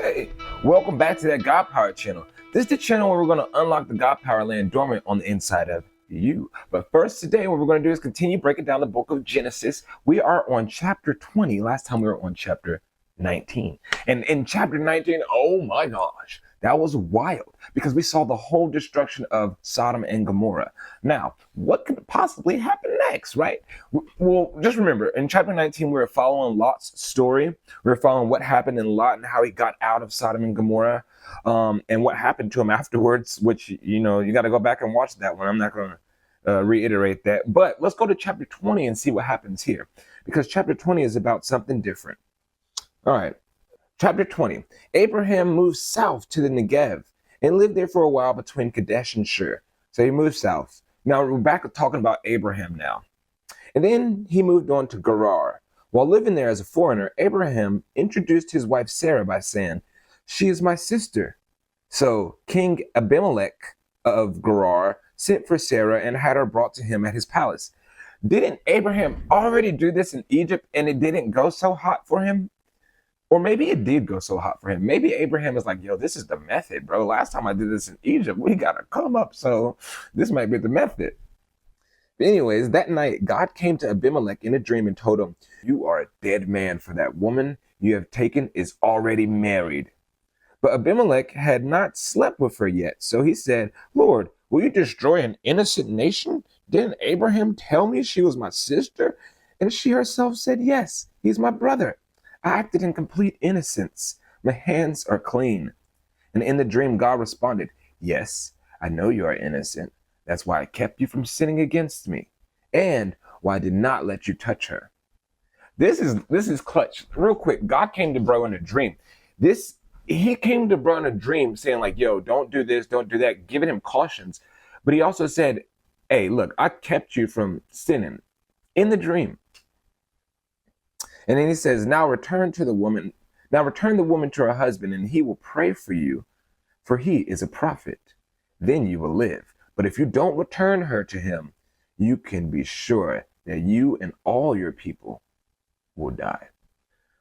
Hey, welcome back to that God Power channel. This is the channel where we're going to unlock the God Power laying dormant on the inside of you. But first today, what we're going to do is continue breaking down the book of Genesis. We are on chapter 20. Last time we were on chapter 19. And in chapter 19, oh my gosh, that was wild because we saw the whole destruction of Sodom and Gomorrah. Now, what could possibly happen next, right? Well, just remember, in chapter 19, we were following Lot's story. We were following what happened in Lot and how he got out of Sodom and Gomorrah, and what happened to him afterwards, which, you got to go back and watch that one. I'm not going to reiterate that. But let's go to chapter 20 and see what happens here, because chapter 20 is about something different. All right. Chapter 20. Abraham moved south to the Negev and lived there for a while between Kadesh and Shur. So he moved south. Now we're back talking about Abraham now. And then he moved on to Gerar. While living there as a foreigner, Abraham introduced his wife Sarah by saying, "She is my sister." So King Abimelech of Gerar sent for Sarah and had her brought to him at his palace. Didn't Abraham already do this in Egypt and it didn't go so hot for him? Or maybe it did go so hot for him. Maybe Abraham is like, yo, this is the method, bro. Last time I did this in Egypt, we got to come up. So this might be the method. But anyways, that night, God came to Abimelech in a dream and told him, "You are a dead man, for that woman you have taken is already married." But Abimelech had not slept with her yet. So he said, "Lord, will you destroy an innocent nation? Didn't Abraham tell me she was my sister?" And she herself said, "Yes, he's my brother. I acted in complete innocence. My hands are clean." And in the dream, God responded, "Yes, I know you are innocent. That's why I kept you from sinning against me, and why I did not let you touch her." This is clutch. Real quick, God came to bro in a dream. He came to bro in a dream saying like, yo, don't do this, don't do that, giving him cautions. But he also said, hey, look, I kept you from sinning in the dream. And then he says, now return the woman to her husband, and he will pray for you, for he is a prophet. Then you will live. But if you don't return her to him, you can be sure that you and all your people will die.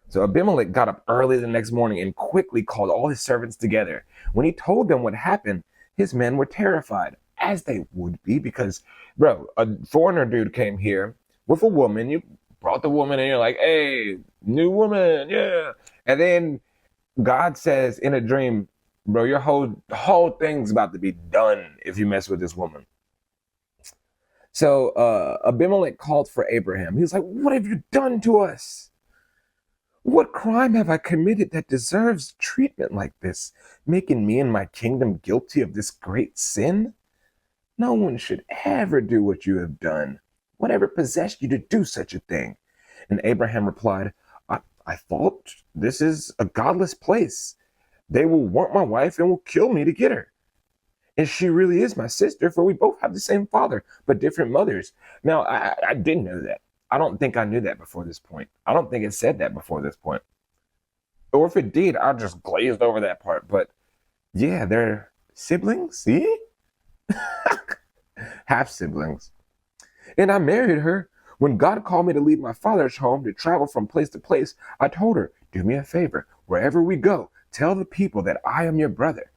So Abimelech got up early the next morning and quickly called all his servants together. When he told them what happened, his men were terrified, as they would be, because, bro, a foreigner dude came here with a woman. You brought the woman and you're like, hey, new woman, yeah. And then God says in a dream, bro, your whole thing's about to be done if you mess with this woman. So Abimelech called for Abraham. He was like, what have you done to us? What crime have I committed that deserves treatment like this, making me and my kingdom guilty of this great sin? No one should ever do what you have done. Whatever possessed you to do such a thing? And Abraham replied, I thought this is a godless place. They will want my wife and will kill me to get her. And she really is my sister, for we both have the same father, but different mothers. Now, I didn't know that. I don't think I knew that before this point. I don't think it said that before this point. Or if it did, I just glazed over that part. But yeah, they're siblings, see? Half siblings. And I married her. When God called me to leave my father's home to travel from place to place, I told her, do me a favor. Wherever we go, tell the people that I am your brother.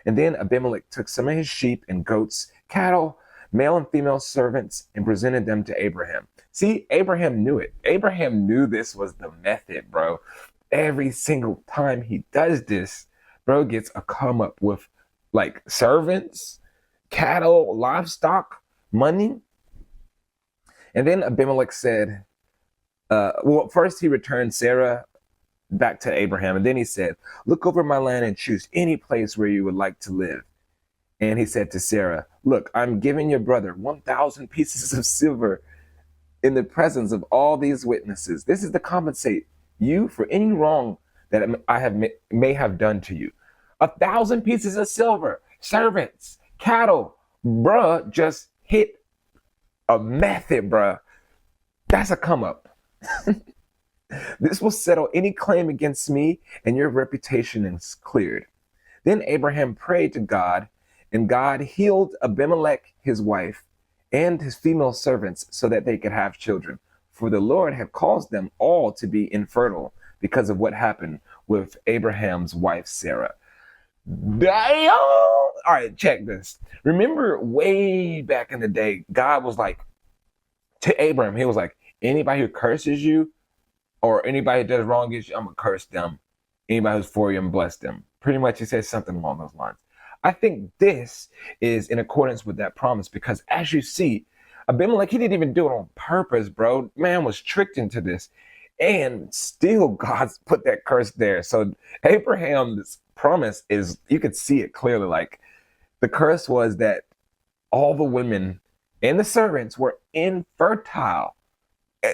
And then Abimelech took some of his sheep and goats, cattle, male and female servants, and presented them to Abraham. See, Abraham knew it. Abraham knew this was the method, bro. Every single time he does this, bro gets a come up with like servants, cattle, livestock, money. And then Abimelech said, first he returned Sarah back to Abraham. And then he said, look over my land and choose any place where you would like to live. And he said to Sarah, look, I'm giving your brother 1,000 pieces of silver in the presence of all these witnesses. This is to compensate you for any wrong that I may have done to you. 1,000 pieces of silver, servants, cattle, bruh, just hit a method, bruh. That's a come up. This will settle any claim against me, and your reputation is cleared. Then Abraham prayed to God, and God healed Abimelech, his wife, and his female servants so that they could have children. For the Lord had caused them all to be infertile. because of what happened with Abraham's wife, Sarah. Damn! All right, check this. Remember way back in the day, God was like to Abraham, he was like, anybody who curses you or anybody who does wrong against you, I'm going to curse them. Anybody who's for you, I'm bless them. Pretty much he says something along those lines. I think this is in accordance with that promise because as you see, Abimelech, he didn't even do it on purpose, bro. Man was tricked into this. And still God's put that curse there. So Abraham's promise is, you could see it clearly. Like the curse was that all the women and the servants were infertile.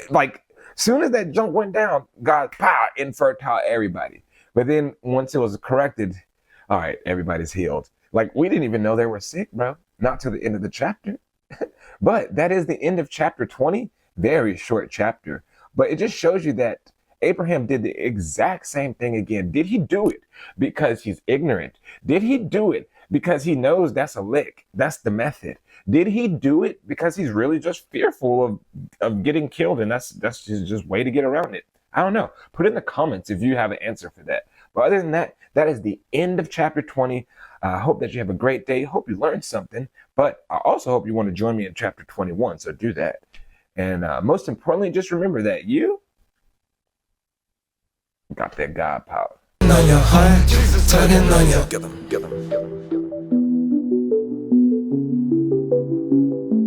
Like soon as that junk went down, God, pow, infertile everybody. But then once it was corrected, all right, everybody's healed. Like we didn't even know they were sick, bro. Not to the end of the chapter. But that is the end of chapter 20. Very short chapter. But it just shows you that Abraham did the exact same thing again. Did he do it because he's ignorant? Did he do it because he knows that's a lick? That's the method. Did he do it because he's really just fearful of getting killed and that's just way to get around it? I don't know. Put it in the comments if you have an answer for that. But other than that, that is the end of chapter 20. I hope that you have a great day. Hope you learned something. But I also hope you want to join me in chapter 21. So do that. And most importantly, just remember that you got that God power. On your heart, tugging on your... Get them.